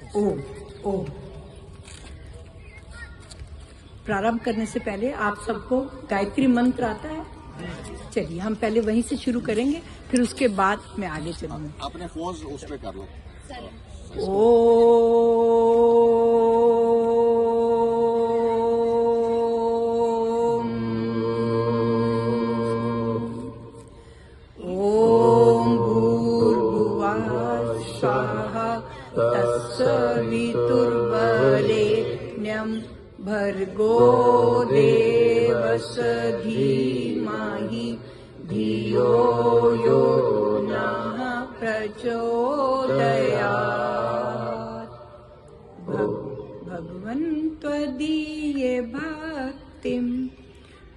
ओम ओम। प्रारंभ करने से पहले आप सबको गायत्री मंत्र आता है? चलिए हम पहले वहीं से शुरू करेंगे, फिर उसके बाद मैं आगे चलूंगी। अपने फोन उस पे कर लो। ओम भूर्भुवः स्वः तत्सवितुर्वरेण्यं भर्गो देवस्य धीमहि धियो यो नः प्रचोदयात्। भगवन् त्वदीये भक्तिं,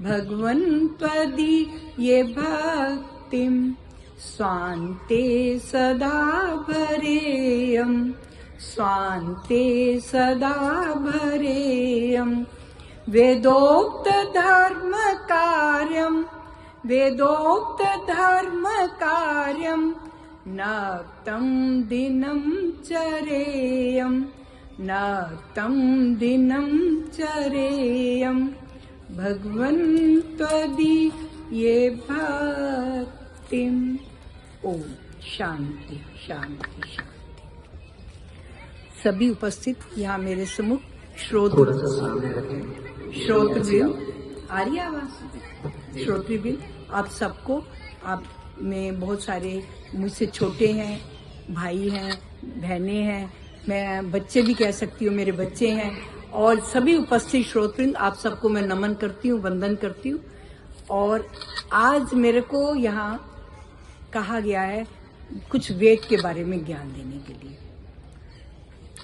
भगवन् त्वदीये भक्तिं स्वान्ते सदा भरेयम्, स्वान्ते सदा भरेयम्। वेदोक्त धर्म कार्यम्, वेदोक्त धर्म कार्यम् नक्तं दिनं चरेयम्, नक्तं दिनं चरेयम्। भगवन् त्वदीये भक्तिम्। ओम शांति शांति शांति। सभी उपस्थित यहाँ मेरे सम्मुख श्रोतृवृंद, आ रही आवाज? श्रोतृवृंद, आप सबको, आप में बहुत सारे मुझसे छोटे हैं, भाई हैं, बहनें हैं, मैं बच्चे भी कह सकती हूँ, मेरे बच्चे हैं, और सभी उपस्थित श्रोतृवृंद, आप सबको मैं नमन करती हूँ, वंदन करती हूँ। और आज मेरे को यहाँ कहा गया है कुछ वेद के बारे में ज्ञान देने के लिए।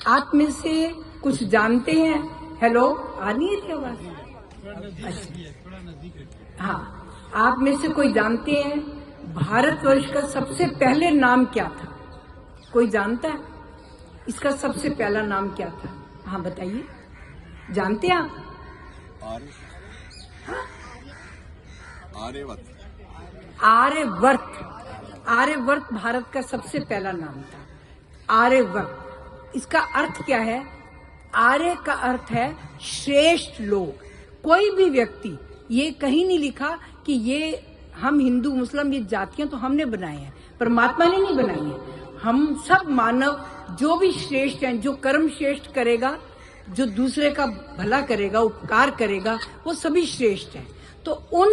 आप में से कुछ जानते हैं? हेलो, आ नहीं है आवाज? अच्छा, हाँ, आप में से कोई जानते हैं भारतवर्ष का सबसे पहले नाम क्या था? कोई जानता है इसका सबसे पहला नाम क्या था? हाँ बताइए, जानते हैं आप? आर्यवर्त। आर्यवर्त, आर्यवर्त भारत का सबसे पहला नाम था, आर्यवर्त। इसका अर्थ क्या है? आर्य का अर्थ है श्रेष्ठ लोग। कोई भी व्यक्ति, ये कहीं नहीं लिखा कि ये हम हिंदू मुस्लिम ये जातियां तो हमने बनाए हैं, परमात्मा ने नहीं बनाई है। हम सब मानव जो भी श्रेष्ठ हैं, जो कर्म श्रेष्ठ करेगा, जो दूसरे का भला करेगा, उपकार करेगा, वो सभी श्रेष्ठ हैं। तो उन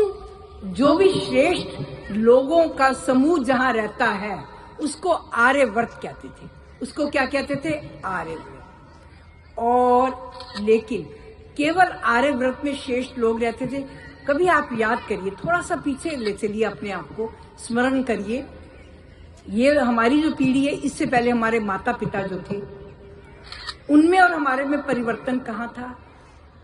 जो भी श्रेष्ठ लोगों का समूह जहां रहता है उसको आर्यवर्त कहते थे। उसको क्या कहते थे? आर्यवर्त। और लेकिन केवल आर्यवर्त में श्रेष्ठ लोग रहते थे। कभी आप याद करिए, थोड़ा सा पीछे ले चलिए, अपने आप को स्मरण करिए। ये हमारी जो पीढ़ी है, इससे पहले हमारे माता पिता जो थे, उनमें और हमारे में परिवर्तन कहाँ था?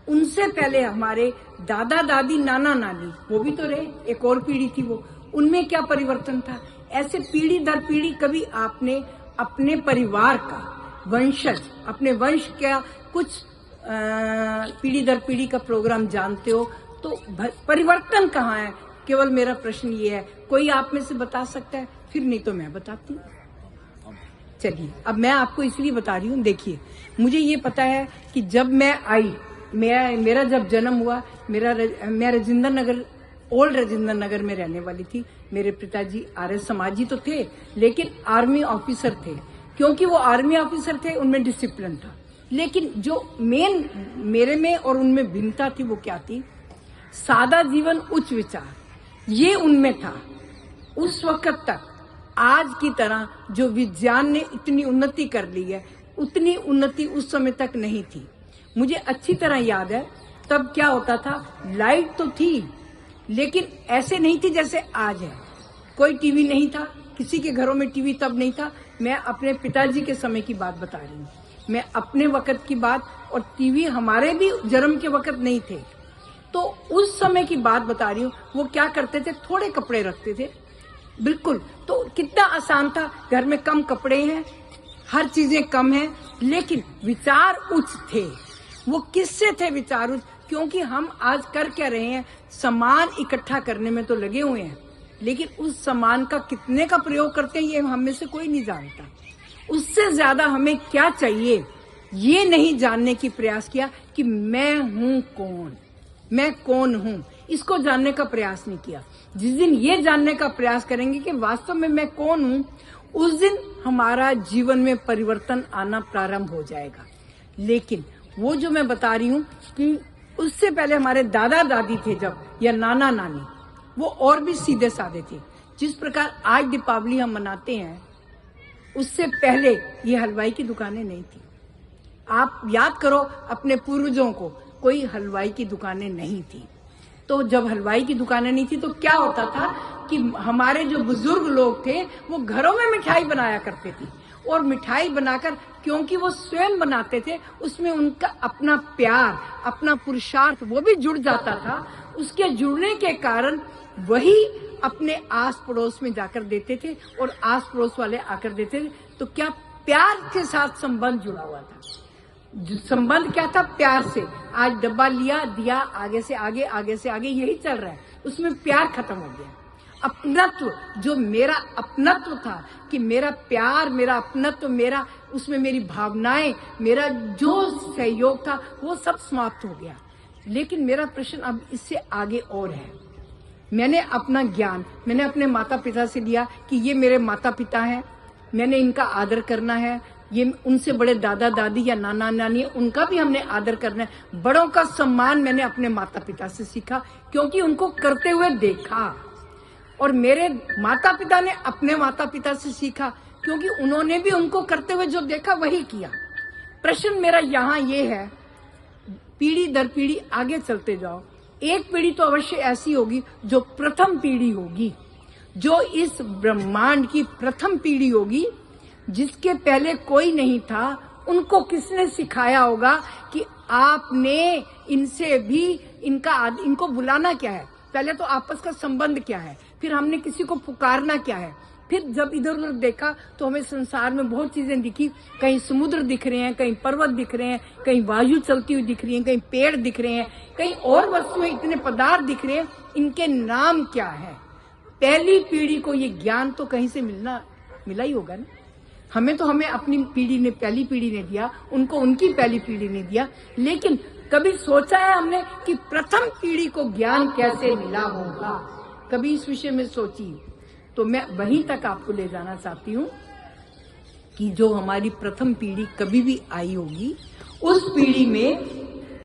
उनसे पहले हमारे दादा दादी नाना नानी, वो भी तो रहे, एक और पीढ़ी थी वो, उनमें क्या परिवर्तन था? ऐसे पीढ़ी दर पीढ़ी कभी आपने अपने परिवार का वंशज, अपने वंश का कुछ पीढ़ी दर पीढ़ी का प्रोग्राम जानते हो तो परिवर्तन कहाँ है? केवल मेरा प्रश्न ये है, कोई आप में से बता सकता है? फिर नहीं तो मैं बताती हूँ। चलिए, अब मैं आपको इसलिए बता रही हूँ। देखिए, मुझे ये पता है कि जब मैं आई, मेरा जब जन्म हुआ, मैं राजेंद्र नगर, ओल्ड राजेंद्र नगर में रहने वाली थी। मेरे पिताजी आर्य समाजी तो थे, लेकिन आर्मी ऑफिसर थे। क्योंकि वो आर्मी ऑफिसर थे, उनमें डिसिप्लिन था। लेकिन जो मेन मेरे में और उनमें भिन्नता थी, वो क्या थी? सादा जीवन, उच्च विचार, ये उनमें था। उस वक्त तक आज की तरह जो विज्ञान ने इतनी उन्नति कर ली है, उतनी उन्नति उस समय तक नहीं थी। मुझे अच्छी तरह याद है, तब क्या होता था, लाइट तो थी लेकिन ऐसे नहीं थी जैसे आज है। कोई टीवी नहीं था, किसी के घरों में टीवी तब नहीं था। मैं अपने पिताजी के समय की बात बता रही हूँ, मैं अपने वक्त की बात, और टीवी हमारे भी जन्म के वक्त नहीं थे। तो उस समय की बात बता रही हूँ। वो क्या करते थे, थोड़े कपड़े रखते थे, बिल्कुल। तो कितना आसान था, घर में कम कपड़े हैं, हर चीजें कम हैं, लेकिन विचार उच्च थे। वो किससे थे विचार उच्च? क्योंकि हम आज कर क्या रहे हैं, सामान इकट्ठा करने में तो लगे हुए हैं, लेकिन उस सामान का कितने का प्रयोग करते हैं ये हम में से कोई नहीं जानता। उससे ज्यादा हमें क्या चाहिए, ये नहीं जानने की प्रयास किया कि मैं हूं कौन, मैं कौन हूं, इसको जानने का प्रयास नहीं किया। जिस दिन ये जानने का प्रयास करेंगे कि वास्तव में मैं कौन हूं, उस दिन हमारा जीवन में परिवर्तन आना प्रारंभ हो जाएगा। लेकिन वो जो मैं बता रही हूं कि उससे पहले हमारे दादा दादी थे जब, या नाना नानी, वो और भी सीधे साधे थे। जिस प्रकार आज दीपावली हम मनाते हैं, उससे पहले ये हलवाई की दुकानें नहीं थी। आप याद करो अपने पूर्वजों को, कोई हलवाई की दुकानें नहीं थी। तो जब हलवाई की दुकानें नहीं थी तो क्या होता था कि हमारे जो बुजुर्ग लोग थे वो घरों में मिठाई बनाया करते थे, और मिठाई बनाकर, क्योंकि वो स्वयं बनाते थे, उसमें उनका अपना प्यार, अपना पुरुषार्थ वो भी जुड़ जाता था। उसके जुड़ने के कारण वही अपने आस पड़ोस में जाकर देते थे, और आस पड़ोस वाले आकर देते थे। तो क्या प्यार के साथ संबंध जुड़ा हुआ था। संबंध क्या था? प्यार से। आज डब्बा लिया, दिया, आगे से आगे, आगे से आगे, यही चल रहा है। उसमें प्यार खत्म हो गया। अपनत्व, जो मेरा अपनत्व था, कि मेरा प्यार, मेरा अपनत्व, मेरा, उसमें मेरी भावनाएं, मेरा जो सहयोग था, वो सब समाप्त हो गया। लेकिन मेरा प्रश्न अब इससे आगे और है। मैंने अपना ज्ञान, मैंने अपने माता पिता से लिया कि ये मेरे माता पिता हैं, मैंने इनका आदर करना है। ये उनसे बड़े दादा दादी या नाना नानी, उनका भी हमने आदर करना है। बड़ों का सम्मान मैंने अपने माता पिता से सीखा, क्योंकि उनको करते हुए देखा। और मेरे माता पिता ने अपने माता पिता से सीखा, क्योंकि उन्होंने भी उनको करते हुए जो देखा वही किया। प्रश्न मेरा यहाँ ये है, पीढ़ी दर पीढ़ी आगे चलते जाओ। एक पीढ़ी तो अवश्य ऐसी होगी जो प्रथम पीढ़ी होगी, जो इस ब्रह्मांड की प्रथम पीढ़ी होगी, जिसके पहले कोई नहीं था। उनको किसने सिखाया होगा कि आपने इनसे भी इनको बुलाना क्या है, पहले तो आपस का संबंध क्या है, फिर हमने किसी को पुकारना क्या है। फिर जब इधर उधर देखा तो हमें संसार में बहुत चीजें दिखी। कहीं समुद्र दिख रहे हैं, कहीं पर्वत दिख रहे हैं, कहीं वायु चलती हुई दिख रही है, कहीं पेड़ दिख रहे हैं, कहीं और वस्तुएं, इतने पदार्थ दिख रहे हैं। इनके नाम क्या है? पहली पीढ़ी को ये ज्ञान तो कहीं से मिला ही होगा ना। हमें अपनी पीढ़ी ने, पहली पीढ़ी ने दिया, उनको उनकी पहली पीढ़ी ने दिया। लेकिन कभी सोचा है हमने कि प्रथम पीढ़ी को ज्ञान कैसे मिला होगा? कभी इस विषय में सोची? तो मैं वहीं तक आपको ले जाना चाहती हूँ कि जो हमारी प्रथम पीढ़ी कभी भी आई होगी, उस पीढ़ी में